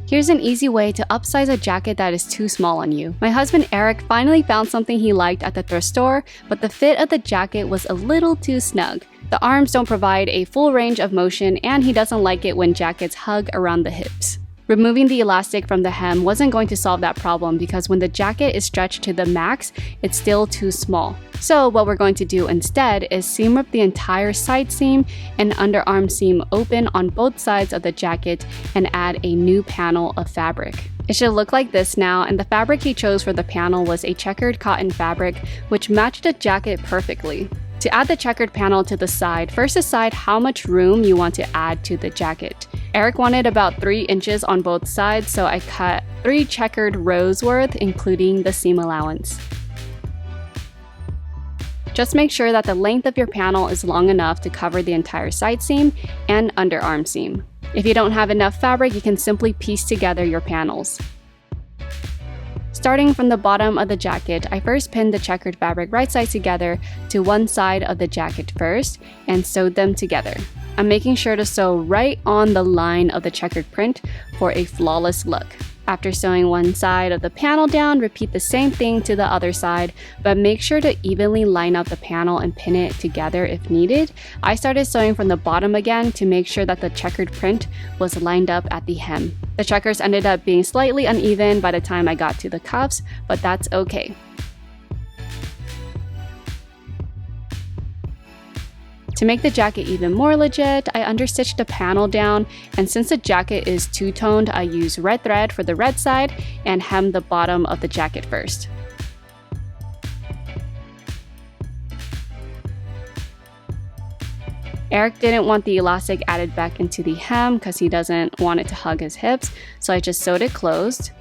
Here's an easy way to upsize a jacket that is too small on you. My husband Eric finally found something he liked at the thrift store, but the fit of the jacket was a little too snug. The arms don't provide a full range of motion, and he doesn't like it when jackets hug around the hips. Removing the elastic from the hem wasn't going to solve that problem because when the jacket is stretched to the max, it's still too small. So what we're going to do instead is seam rip the entire side seam and underarm seam open on both sides of the jacket and add a new panel of fabric. It should look like this now, and the fabric he chose for the panel was a checkered cotton fabric, which matched the jacket perfectly. To add the checkered panel to the side, first decide how much room you want to add to the jacket. Eric wanted about 3 inches on both sides, so I cut 3 checkered rows worth, including the seam allowance. Just make sure that the length of your panel is long enough to cover the entire side seam and underarm seam. If you don't have enough fabric, you can simply piece together your panels. Starting from the bottom of the jacket, I first pinned the checkered fabric right sides together to one side of the jacket first and sewed them together. I'm making sure to sew right on the line of the checkered print for a flawless look. After sewing one side of the panel down, repeat the same thing to the other side, but make sure to evenly line up the panel and pin it together if needed. I started sewing from the bottom again to make sure that the checkered print was lined up at the hem. The checkers ended up being slightly uneven by the time I got to the cuffs, but that's okay. To make the jacket even more legit, I understitched the panel down, and since the jacket is two-toned, I use red thread for the red side and hem the bottom of the jacket first. Eric didn't want the elastic added back into the hem because he doesn't want it to hug his hips, so I just sewed it closed.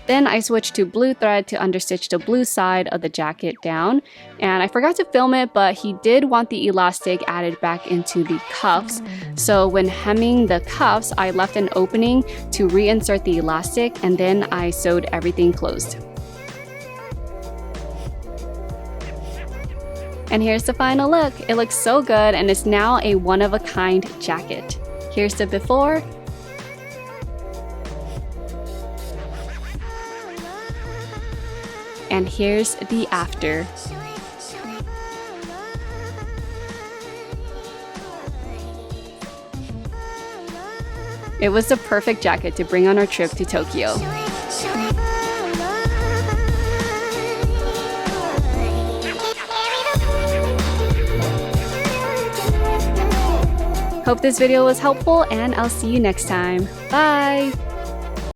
Then I switched to blue thread to understitch the blue side of the jacket down. And I forgot to film it, but he did want the elastic added back into the cuffs. So when hemming the cuffs, I left an opening to reinsert the elastic, and then I sewed everything closed. And here's the final look. It looks so good, and it's now a one-of-a-kind jacket. Here's the before. And here's the after. It was the perfect jacket to bring on our trip to Tokyo. Hope this video was helpful, and I'll see you next time. Bye!